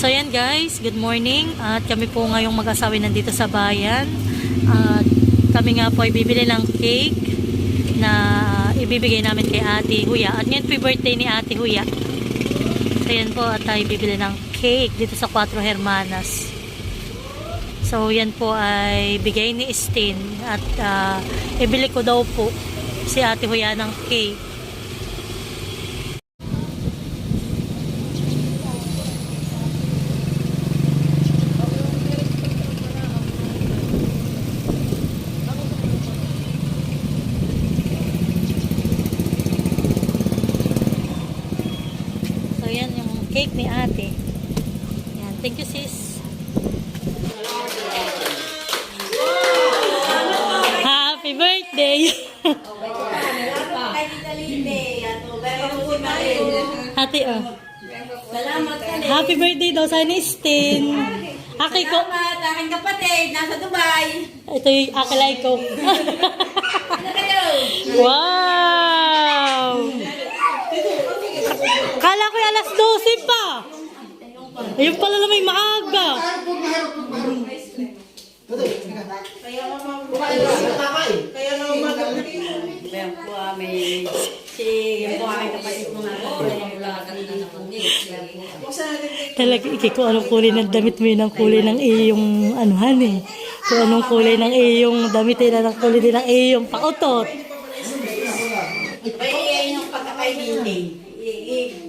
So yan guys, good morning. At kami po ngayong mag-asawa nandito sa bayan. At kami nga po ay bibili ng cake na ibibigay namin kay Ate Huya. At ngayon po yung birthday ni Ate Huya. So yan po, at tayo bibili ng cake dito sa Cuatro Hermanas. So yan po ay bigay ni Stin. At ibili ko daw po si Ate Huya ng cake. Cake ni ate. Yan. Thank you, sis. Happy birthday! Ate, oh. Happy birthday daw sa Stin. Aki ko. Salamat, aking kapatid. Nasa Dubai. Ito yung akilay ko. Ano kayo? Wow! Kala ko alas 12 pa. Ayun pala na may maaga. Kaya naman po may yung po aking kapatid mo nga po. Talaga kung anong kulay ng damit mo yun ang kulay ng iyong anuhan eh. Kung anong kulay ng iyong damit yun ang kulay din ng iyong pautot. Pwede yung pagkakaibigan.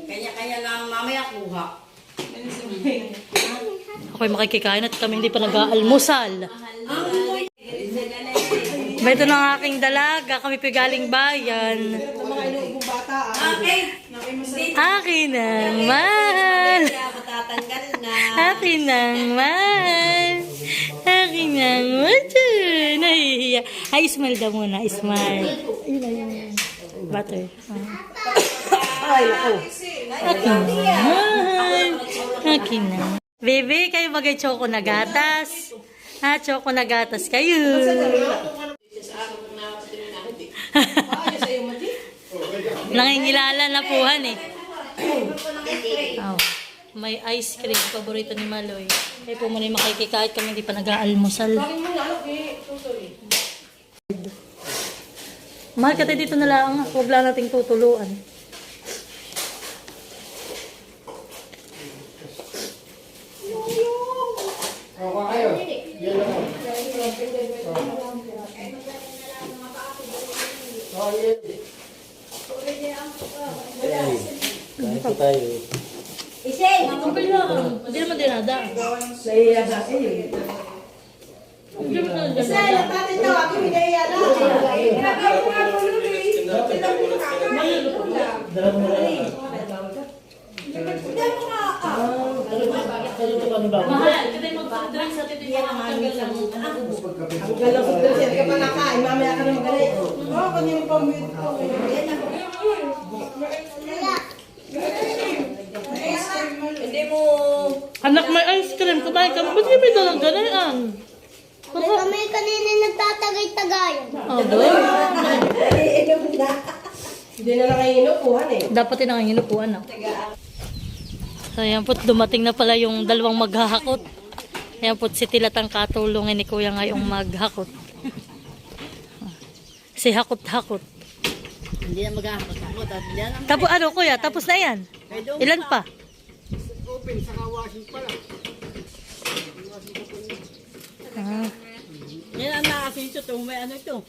Kanya-kanya lang mamaya kuha. Ako'y makikikain at kami hindi pa nag-aalmusal. May ito ng aking dalaga. Kami pa galing bayan. Akin ang mahal. Matatanggal na. Akin ang mahal. Akin ang mahal. Nahihiya. Ay, smile daw muna. Smile. Ayun, ayun. Butter. Ay, naku. Akin ang mahal. Akin ang. Bebe, kayo bagay choco na gatas. Ha, choco na gatas kayo. Nangingilala na puhan eh. Oh, may ice cream. Paborito ni Maloy. Kaya po muna yung makikikahit kami hindi pa nag-aalmusal. Mahal ka tayo dito na lang. Huwag lang nating tutuluan. Ito tayo. Isay! Okay lang. Hindi naman dinada. Naiya sa akin eh. Isay, natatid daw ako. Naiya na. Ginagawa ko nga po nun eh. Dala mo na lang. Hindi mo nga ako. Mahal, kasi mag-drink sa tito yung makakanggal lang. Ang galang sa dress ka pa nakain. Mamaya ka na magalit. Oo, kanina pa mo yun. Hindi mo... Anak, may ice cream. Kumain kami. Ba't kami dalang ganyan? Kami kanina nagtatagay-tagayan. Oh, boy. Hindi na lang kayo inupuhan eh. Dapat yun ang inupuan. So, ayan po, dumating na pala yung dalawang maghahakot. Ayan po, si Tilatang katulungin ni Kuya ngayong maghakot. Si hakot-hakot. Hindi na maghahakot ako. Tapos ano, Kuya? Tapos na yan? Ilan pa? Open, saka washing pala. Ah. Yan ang nakasito ito. May ano ito.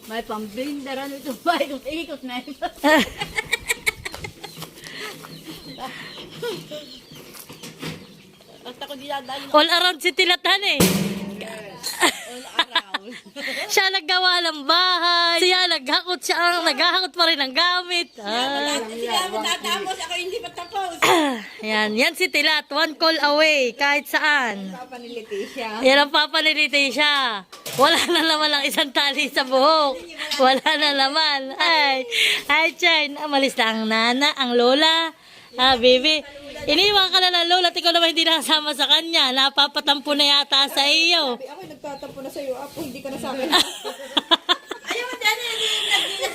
May pambindar ano ito. May ikot na ito. At ako dinadayo All around si Tilatan eh. araw. Siya naggawa ng bahay. Siya naghakot siya ang naghahakot pa rin ng gamit. Sila mo tatapos. Ako hindi pa tapos. Yan si Tilat. One call away. Kahit saan. Papaniliti siya. Yan ang papaniliti siya. Wala na naman lang isang tali sa buhok. Wala na naman. Ay, Chay. Amalis na ang nana, ang lola. Baby. Iniwan ka na ng lola at ikaw naman hindi nakasama sa kanya. Napapatampo na yata sa iyo. Ako nagtatampo na sa'yo. Apo, hindi ka na sa akin. Ayaw mo dyan.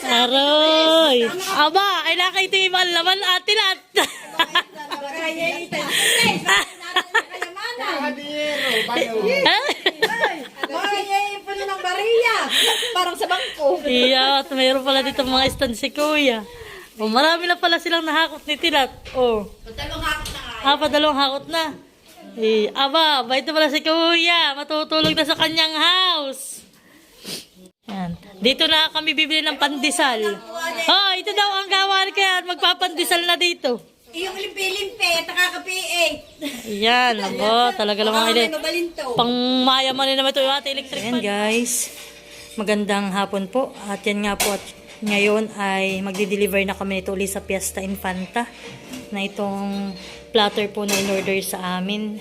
Aroy. Aba, ay nakitiman naman atilat. Kaya ito. Ay, puno ng bariya. Parang sa bangko. Iya, at mayroon pala dito mga stand si Kuya. O, marami na pala silang nahakot ni Tilat. O. Padalong hakot na. Aba, ito pala si Kuya. Matutulog na sa kanyang house. Yan. Dito na kami bibili ng pandesal. Oh, ito daw ang gawain kaya magpapandesal na dito. Yung limpi-limpi, nakakapi Yan, abo, talaga lang mga ilin. mabalinto. Pang mayaman naman ito yung ating electric fan. Ayan guys, magandang hapon po. At yan nga po, at ngayon ay magdi-deliver na kami nito ulit sa Fiesta Infanta. Na itong platter po na in-order sa amin.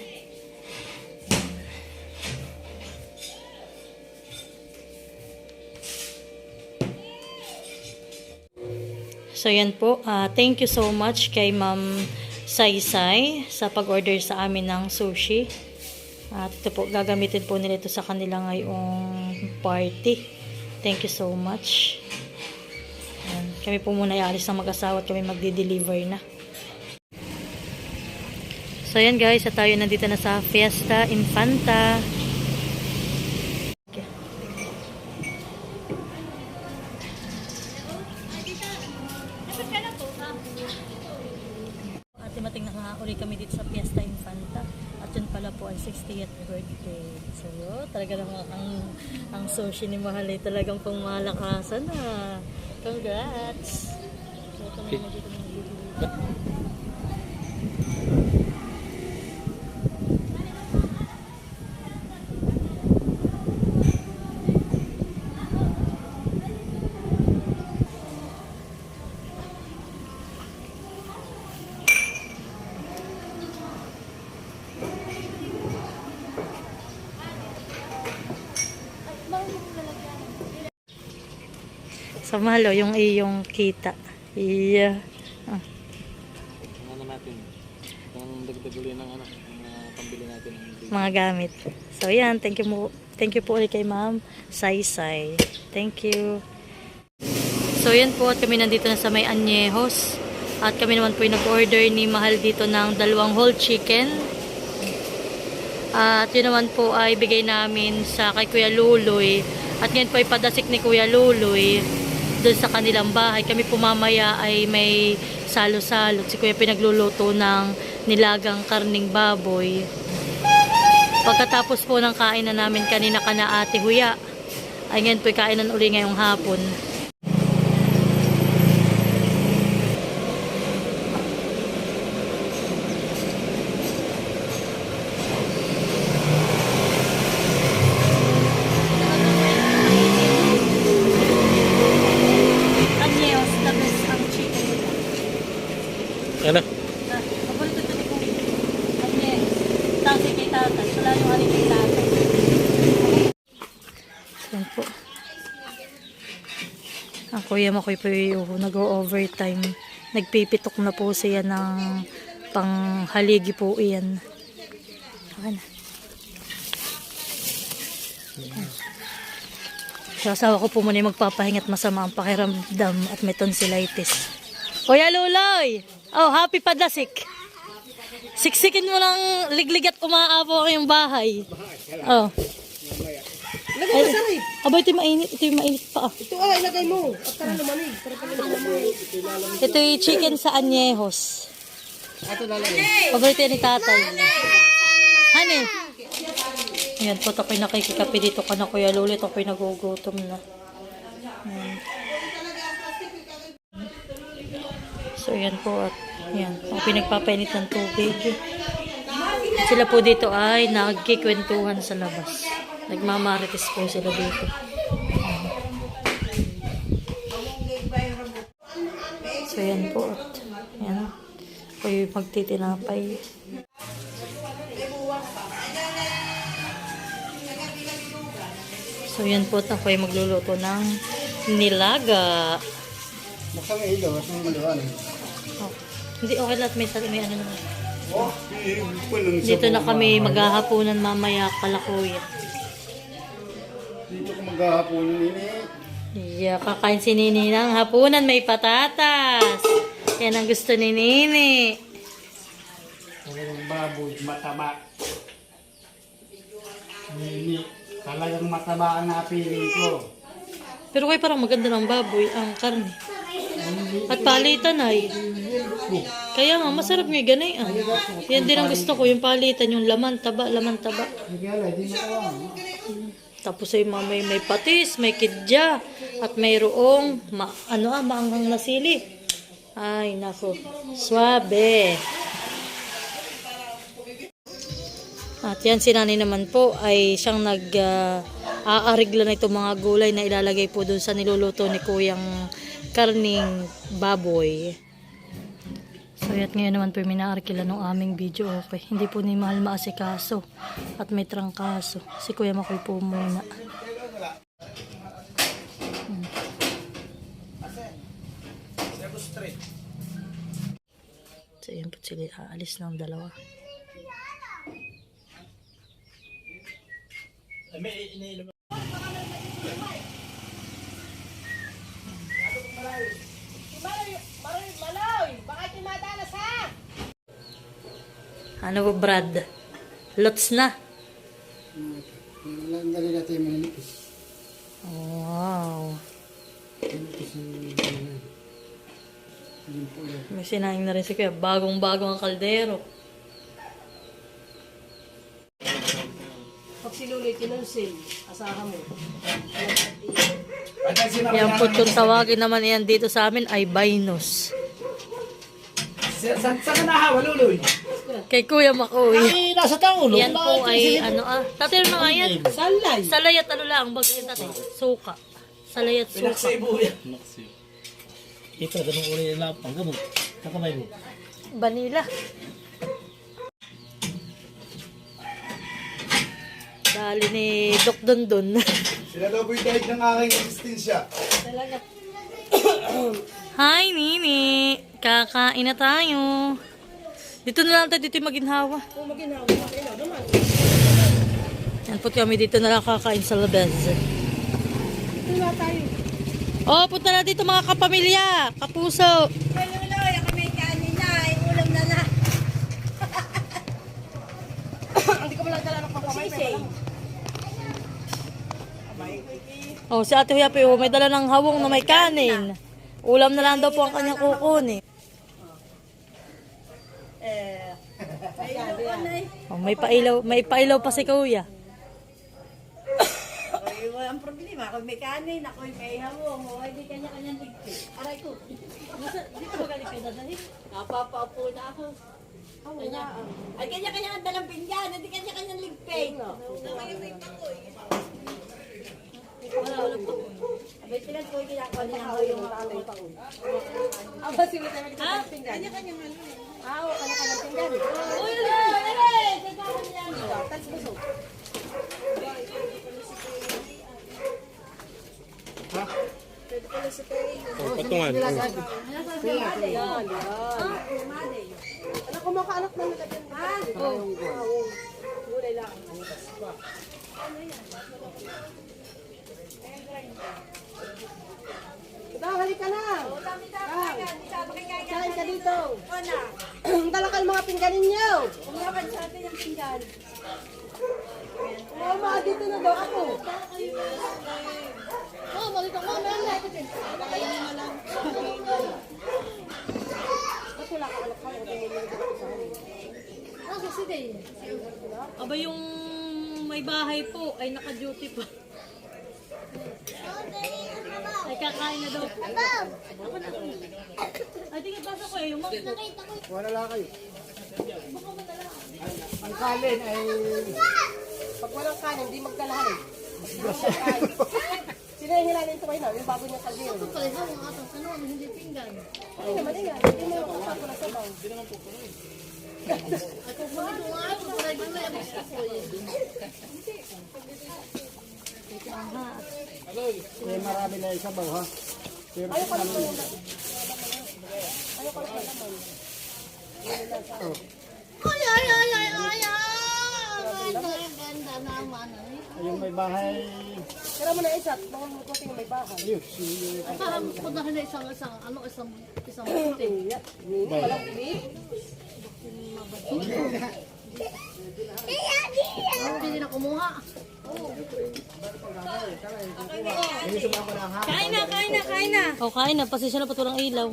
So yan po, thank you so much kay Ma'am Saysay sa pag-order sa amin ng sushi. At ito po, gagamitin po nila ito sa kanila ngayong party. Thank you so much. Yan. Kami po muna ialis ng mag-asawa at kami magdi-deliver na. So yan guys, at tayo nandito na sa Fiesta Infanta. At dumating na uli kami dito sa Fiesta Infanta. At yun pala po ay 60th birthday. So talaga naman ang sushi ni Mahal ay talagang pangmalakasan na. Congrats! So ito na dito mga bibili. Sa Mahal, yung iyong kita. Iya. Ano natin? Ang dagdag ulit ng pambili natin ng Mga gamit. So yan, thank you po ulit kay Ma'am Saysay. Thank you. So yan po, at kami nandito na sa may Añejos. At kami naman po yung nag-order ni Mahal dito ng 2 whole chicken. At yun naman po ay bigay namin sa kay Kuya Luloy. At ngayon po ay padasik ni Kuya Luloy doon sa kanilang bahay. Kami po mamaya ay may salo-salo. Si Kuya pinagluluto ng nilagang karning baboy. Pagkatapos po ng kainan namin kanina kana Ate Huya, ay ngayon po kainan uli ngayong hapon. Añejos, the best ang chicken. Ano? Paborito ito ni Kuya. Añejos. Tangsi kay tatay. Wala yung hari kay tatay. Yan po. Ang kuya Makoy po yung nag-overtime. Nagpipitok na po siya ng panghaligi po iyan. Okay na. Sa asawa ko po muna yung magpapahinga at masama ang pakiramdam at may tonsillitis. Kuya Luloy! Oh, happy padasik! Siksikin mo lang liglig at umaapo yung bahay. Oh. Lagay mo sa rib. Aba, ito yung mainit. Ito yung mainit pa. Ito ilagay mo. At para lumanig. Para pala lumanig. Ito yung chicken sa Añejos. Ito lalagay. Paborito yan ni tatay. Honey. Ayan po, ako'y nakikikapi dito ka na Kuya Lulit. Ako'y nagugutom na. Ayan. So, yan po. At yan. Ako'y nagpapainit ng tubig. Sila po dito ay nagkikwentuhan sa labas. Nagmamarites po sila dito. So, yan po. At yan. Ako'y magtitinapay. So, yan po. Ako'y magluluto ng nilaga. Buksan ang ilaw. At maliwan. Oh. Hindi, okay lahat. May ano naman. Oh, Dito na kami maghahaponan mamaya kala Kuya. Dito ko maghahaponan nini. Yeah, kakain si Nini ng hapunan. May patatas. Yan ang gusto ni Nini. Ang baboy, mataba. Hindi. Talagang mataba ang napiling ko. Pero kayo parang maganda ng baboy, ang karne. At palitan ay. Kaya nga, masarap nga ganay. Yan din ang gusto ko, yung palitan, yung laman taba, laman taba. Nagala, di matawa. Tapos ay may patis, may kidya, at mayroong maanghang na sili. Ay, nako. Swabe. At yan, si nanay naman po ay siyang aarigla na itong mga gulay na ilalagay po dun sa niluluto ni Kuyang karning baboy. So at ngayon naman po may naarkila ng aming video. Okay, hindi po ni Mahal maasikaso at may trangkaso. Si Kuya Makoy po muna. So yan po sila, aalis ng dalawa. Ano ba, Brad? Lots na. Dali natin manipis. Wow. May sinaing na rin si Kuya. Bagong-bagong ang kaldero. Pag sinulit, kinunsin, asahan mo. Yan po kung tawagin naman yan dito sa amin ay Bainos. Saan ka nahawa, Luloy? Kay Kuya Makoy. Ay, nasa taon. Yan po ay tatay na nga yan. Salay. Salay at ano lang, bagay tatay. Suka. Salay at suka. Naksi. Ito, ganun uli nila ang gamot. Kakamay mo. Vanilla. Dali ni Doc Dondon. Sila daw po'y dahil ng aking eksistensya. Hi, Nini. Kakain na tayo. Dito na lang tayo, dito yung maginhawa. Yan po kami dito na lang kakain sa labas. Dito na tayo. Oh, punta na dito mga kapamilya, kapuso. Maluloy, ako may kanin na, ulam na na. Hindi ko malang dala ng pampamay. Oh, si Ate Huya po, may dala ng hawong na may kanin. Ulam na lang daw po ang kanyang kukunin. Oh, may pailaw pa si Kuya. Ang problema, ako may kanin, ako may hawong, o hindi kanya-kanyang ligpit. Aray ko. Dito ba galing kayo dadalhin? Napapaupo na ako. Ay, kanya-kanya ang dalang pinggan, hindi kanya-kanyang ligpit. Wala pa. Abay, sila ko yung kinakawa niya ako yung taon. Aba, sila tayo nagkakanyang pinggan. Kanya-kanyang ano. Oo, kanya-kanyang pinggan. Uy, uy! Tapos busog. Patungan. Anak ko mga kaanak na nalagyan. Oo. Gulay lang. Halika na. Kain ka dito. Dala kayo mga pingganin niyo. Umakan sa atin yung pinggan. Mga dito na daw ako. Oh, malito ko na lang. Kakainin mo lang. Ba't wala ka anak ka? Kasi din. Aba yung may bahay po ay naka-duty pa. Ay kakain na daw po. Ako na. Ay tingin pasok ko eh. Yung mga nakita ko. Wala lang kayo. Ang kanin ay... Pag walang kanin, di magdalahan eh. Sino yung hilalin ito kayo na? Yung bago niya kaldero. Ito pala yung atang kanon, hindi pinggan. Ay naman yan. Hindi mo yung kusap ko na sabaw. Hindi naman po ko rin. Ako po nito nga ako. Para yung may abis ako eh. Eh, marami na yung sabaw, ha? Pero Ayaw ko lang po. Ayaw ko lang po. yung may bahay... Kira mo na isa. Mga mukuting may bahay. Ayun, si... Parang punta na isang puting. Walang bibig. Hindi na kumuha. Kain na, kain na, kain na. O, kain na. Pasensya na, walang ilaw.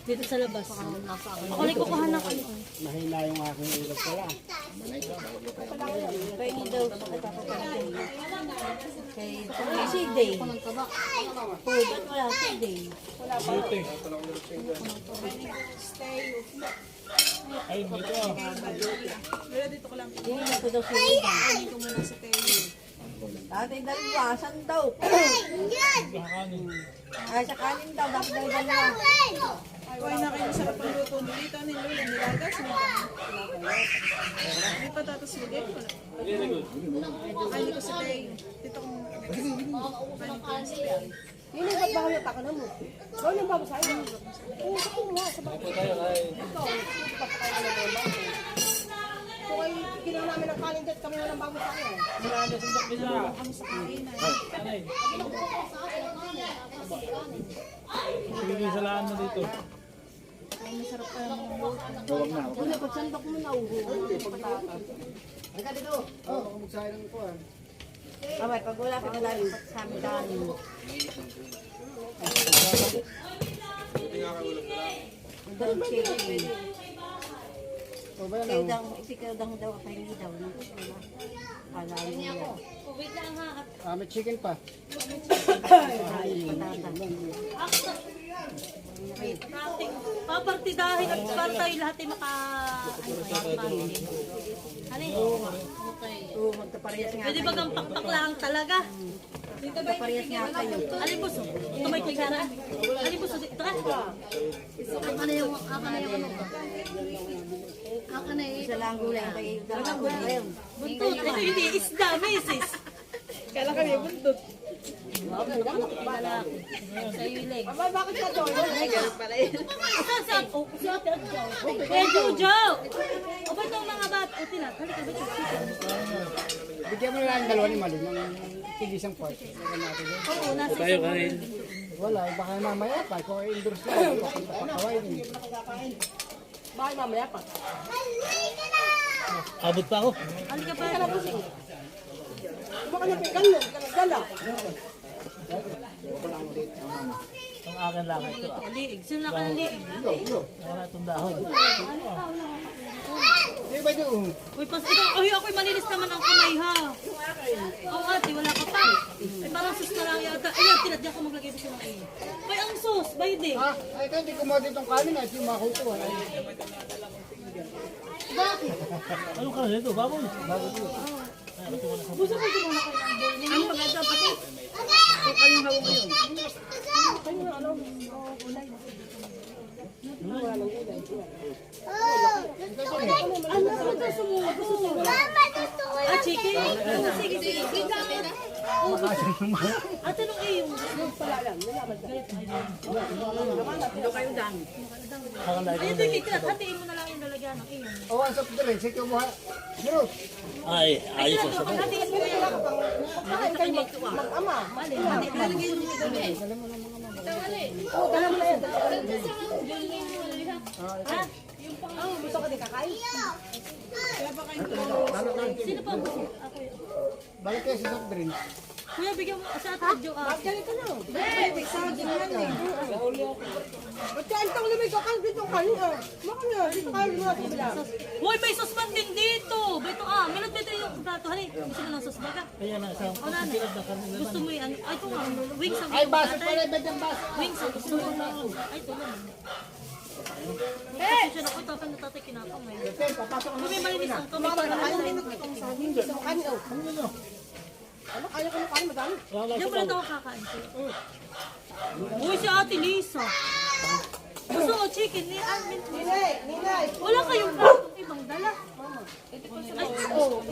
Dito sa labas. Ako lang kukuha na kayo. Mahina yung aking ilog pala. Kainin daw. Kay si Day. Oh, ba't wala si Day? Ay, dito ah. Hindi na ko daw si Day. Dati dalawasan daw. Kakanin. Ay, sa kanin daw. Dapat daw dalawa. Kuhay na kayo masarap ang luto dito ni Lola, nilagas mo. May patatas mo din. Kain ko sa tayo. Dito kong Yun yung ba't ba kami taka na mo? Gawin yung bago sa'yo. Oo, sa kong nga. Sa bago. So, ay ginawa namin ng kanin dyan. Kami walang bago sa'yo. Marami sundok bisa. Anay. Sige, salaan mo dito. Una, pag sandok mo na uho. Kamay, pag wala ka nalalim, pag sa amin dami mo. Ang chicken. Ikaw daw, ikaw daw, pahingi daw. Palalim niya. May chicken pa. Papartidahin at partay lahat ay Oo, magkaparehas nga Pwede ba gang pakpak lang talaga? Magkaparehas nga kayo. Alin po so? Ito may kutsara? Alin po so? Ito ka? Aka na yung ano ka. Aka na yung Isa lang gulay, tayo dalawang gulay. Buntot. Ito hindi isda, misis. kala kami buntot. Sa'yo ilig. Aba, bakit ka to? Saan? O, si ate at Joe. Kuya Jojo! O ba itong mga bat? O tinat, halika ba ito? Bigyan mo na lang dalawa ni Mali ng tigisang pot. Oo, nasa Tayo kain. Wala, baka mamaya pa. Kung i-endorse lang, papunta pa kawain. Bakit mamaya pa? Abot pa ako. Halika pa. Baka napikan mo, gala. Ang akin lang ito. Liig. Sino ka ng liig? Wala itong dahon. Uy, pas ito. Uy, ako'y malinis naman ang kamay ha. Oo ate, wala ka pa. Ay, parang sus na lang yata. Ayan, tinadya ko maglagay dito ng iyo. Ay, ang sus. Bayad eh. Ay, kaya hindi kumawa ditong kanin at yung makukuha. Bakit? Anong kanin ito? Baboy. Baboy. Gusto ko din muna kayo ng boiling. Ano ba ito, pati? Kung kayong hawag mo yun. Ano ba ito sumubo? Ah, chicken? Sige, sige. Ate, nung iyo. Ay, ito yung ikat. Hatiin mo na lang yung lalagyan ng iyo. O, ang soft drinks. Ikaw mo ha. Bro. Ay, ayos na siya. Hatiin mo yung Pagkain kayo mag-ama. lalagyan mo ito. Dala mo na yan. Ha? Gusto ka din kakain? Sino pa ang gusto? Ako yun. Balik kayo sa soft drinks. Kuya, bigyan mo sa ate Jo. Galing ka na. May saging yan eh. Ba't ka antang lumay ka? Kaya dito kayo ah. Maka na. Dito kayo lumay ka bila. Hoy, may susman din dito. Beto minut beto yung plato. Hali, gusto mo ng susman ka? Kaya na, sa O nani, gusto mo yan? Ay, ito nga. Wings ang Ay, baso pala. Ibad yung baso. Wings ang gusto mo. Ay, ito lang. Kasi siya na ko, tapos natatay kinapang eh. Papasok Kung may malinis ang kamay para Ay, ano. minut itong saging. Gusto mo kanin oh. Ano kaya ko na kanin madami? Diyan mo lang ako kakain. Uy, si Ate Lisa. Gusto mo chicken ni Armin. Ninay. Wala kayong platong ibang dala. Ay,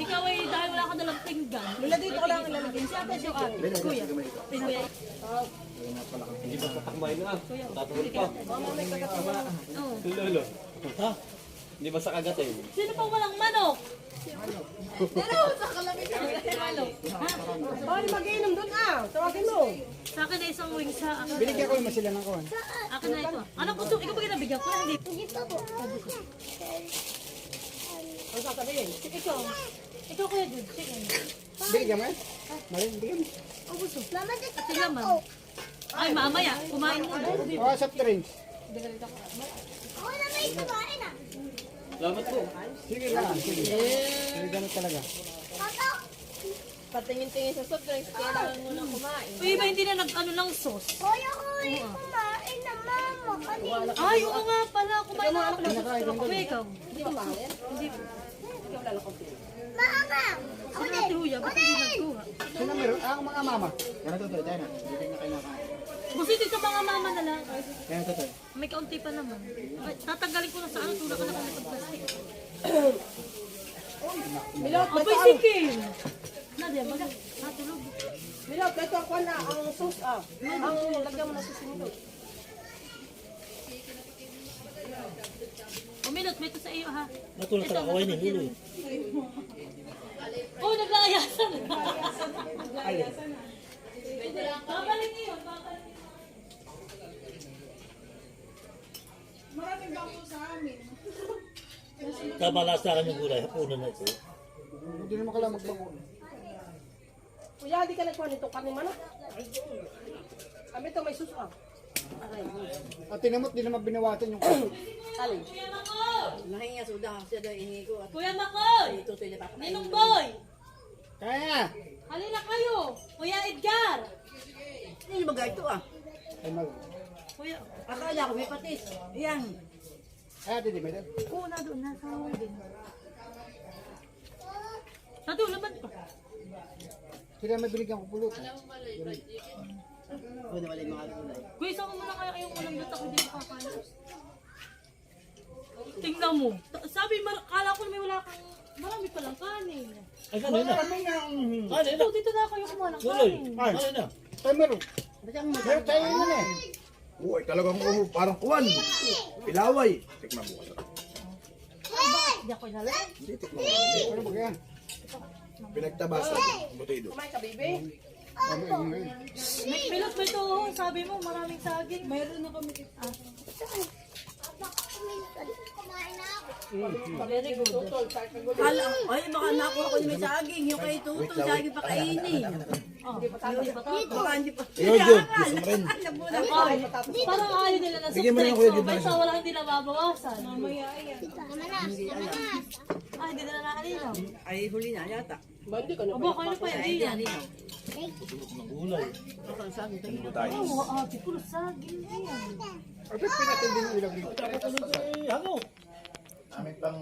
ikaw ay dahil wala ka dalang pinggan. Lula dito ko lang ilalagay. Si Ate Jo, Kuya. Kuya. Hindi pa patakmay na. Tatulog pa. Oo. Lolo. Ha? Hindi ba sa kagat eh? Sino pa walang manok? Bawal mag-inom doon ah. Tawagin mo. Sa akin na isang wings ha. Binigyan ko naman sila ng kuhan. Akin na ito. Ano gusto? Ikaw ba ginabigyan ko? Hindi. Ang sasabihin. Ikaw. Ikaw kuya Jud, sige. Bigyan mo yan. Malin, bigyan mo. Mama, dito Ate naman. Ay, mamaya. Kumain mo. O, soft drinks. ako na may kumain ah. Salamat po. Sige lang, sige. Sige, ganun talaga. Papa, Patingin-tingin sa soft drinks, kailangan mo nang kumain. Uy, iba hindi na nag-ano ng sauce. kuya ko kumain na mama. Kanina. Ay, oo nga pala. Kumain na ako ng Kinakain sauce. ko Kuya, ikaw. Hindi ka pangit? Hindi. Ikaw lalakot din. Mama, Sa ate Huya, ba't hindi nagkuha? Sino meron? Ang mga mama. Busi dito mga mama na lang. Kaya ito. May kaunti pa naman. Ay, tatanggalin ko na sa ano, tulak ka na kami sa plastic. Milot, Apoy si Kim! Nadia, baga. Natulog. Milot, ito ako na ang sauce ah. Ang lagyan mo na sa sinilot. Umilot, may ito sa iyo ha. Natulog ka na kaway ni Lulu. Oh, nag-aayasan. Alin. Babalik yun, babalik. Maraming bangko sa amin. Kamalasakan yung gulay. Hapunan na ito. Hindi naman kailangan magbango. Kuya, di ka nagkuha nito kanin manok. Kami ito may sauce ah. Aray. At tinamot, di naman binawatan yung kaso. Alin? Kuya Makoy! Nahinga suda siya daw ini ko at Kuya Makoy! ito niya papakain. Ninong Boy! Kaya! Halina kayo! Kuya Edgar! Hindi ba ito ah? Ay, mal. Kuya, Akala ko may patis. Yan. Ay, ate, di ba ito? oo na doon, nasa hawak din. Nado, laban pa. Sila may binigyan ko pulot. Wala wala yung mga gulay. Kuya, sama mo na kaya yung ulam dito ako hindi makakalos. Tingnan mo. Sabi, kala ko may wala kang, marami palang kanin. Ay, kanina. Kanina. Dito, dito na kayo kumuha ng Gulay. kanin. Kanina. Ay, meron. Meron tayo yun eh. Uy, talagang parang kuwan. Pilaway. Tikman mo kasi. Hindi ako inalam. Hindi, tikman mo. Ano ba kaya? Pinagtabasa. Butido. Kumain ka, baby? May pilot ba ito? Sabi mo, maraming saging. Mayroon na kami. kumain na ako. Very good. Hala, ay baka nakuha ko yung may saging. Yung kay Tuto, saging pa kainin. Oh, hindi pa tapos. Baka hindi pa. Iyo, Jud. Gusto mo rin. Nabulang ko. Ay, parang ayaw nila na Bigyan mo na yung subtext. Kuya Jud, Basta wala hindi nababawasan. Mamaya. Kamanas, kamanas. Ay, hindi na nakalinaw. Ay, huli na yata. Hindi ka na Aba, kayo na pa yan. Hindi yan. Gulay. Oo, ate, puro saging. Ayan. Ay, pinatindi ng ilang dito. Ay, ano? Amin pang...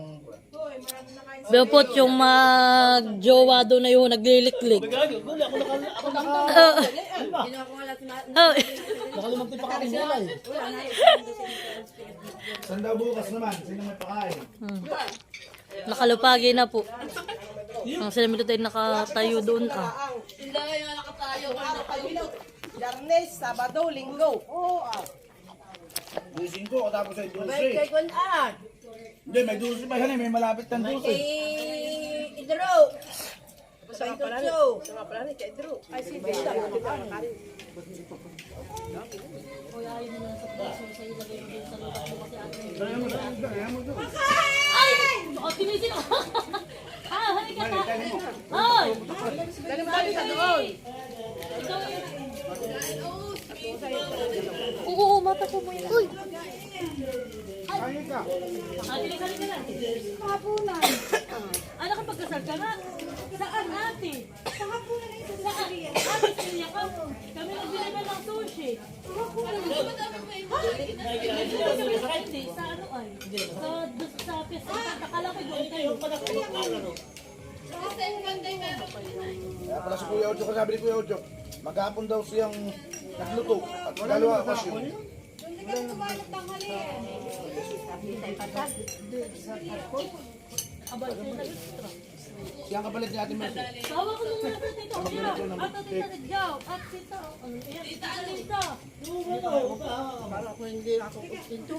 Bepot yung mag-jowa doon na yung nagliliklik. Gulay. Ako naka... Ginawa ko nga lahat na. Oh. Nakalimang pa kami gulay. Sanda bukas naman. Sino may pakain? Nakalupagi na po. Ang sila tayo nakatayo doon ah. Hindi kayo nakatayo. Ano kayo? Darnes, Sabado, Linggo. Oo ah. Busin ko, tapos ay Bait kay dulce. Kuan. Hindi, may dulce pa yan eh. May malapit ng dulce. Kay Idro. Sa pala ni. Sa pala ni kay Idro. Ay si Bella. Kuya, ayun na lang sa puso sa ilagay mo din sa lupa mo kasi ate. Ayan mo doon. Ay! Baka tinisin ako. Ah, halika na. Ay! Dali mo tayo sa doon. Oo, mata ko mo yan. Uy! Ayun ka. Halika na. Kahapunan. Ah, nakapagkasal ka na? Saan ate? Sa hapunan ito. Saan? Ate, siniya ka. Kami nagbinagan ng sushi. Hindi, sa ano ay? Sa piyesta. Akala ko doon kayo. Kaya pala si Kuya Ocho, sabi ni Kuya Ocho, maghapon daw siyang nagluto at dalawa ako siya. Abay, siya nag-extra. Siyang kapalit ni Ate Mercy. Tawa ko nung nasa dito. Kira, at at nagjaw. At sita. Tita Alita. Para ko hindi ako ito.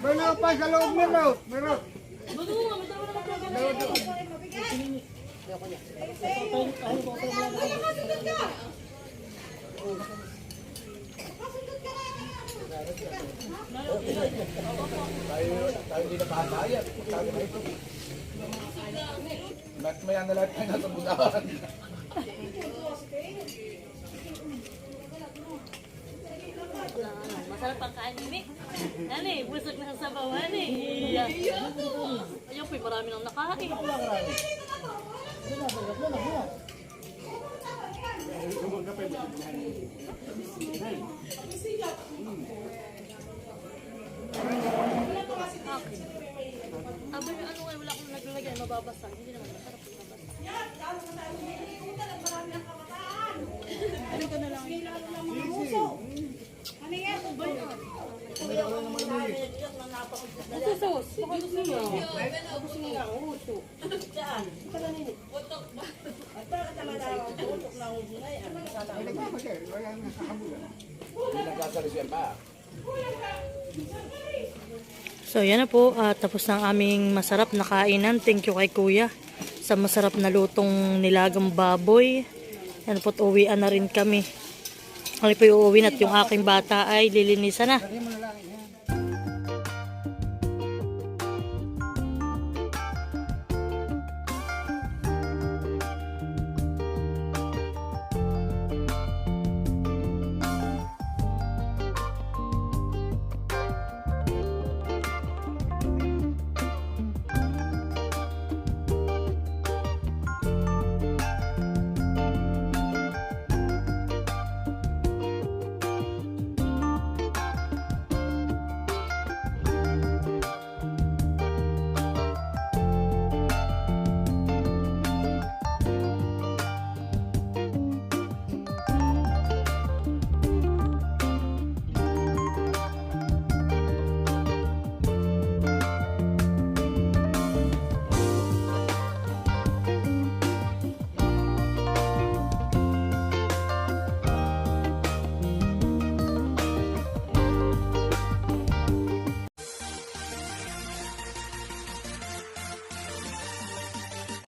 Meron pa sa loob meron. Meron. Bago nga, may tawa naman talaga. Kakayat. Sabi na ito. Maya na lahat tayo nasa budahan. Masarap ang kain ni Mick. Ano eh, busog na sa bawan eh. Ayun po, marami nang nakain. Aba, ano nga, wala akong naglalagay, mababasa. Hindi naman masarap yung mabasa. Hindi nagkasalisiyan pa. So yan na po, tapos na ang aming masarap na kainan. Thank you kay Kuya sa masarap na lutong nilagang baboy. Yan po, uwian na rin kami. Kami po uuwi at yung aking bata ay lilinisan na.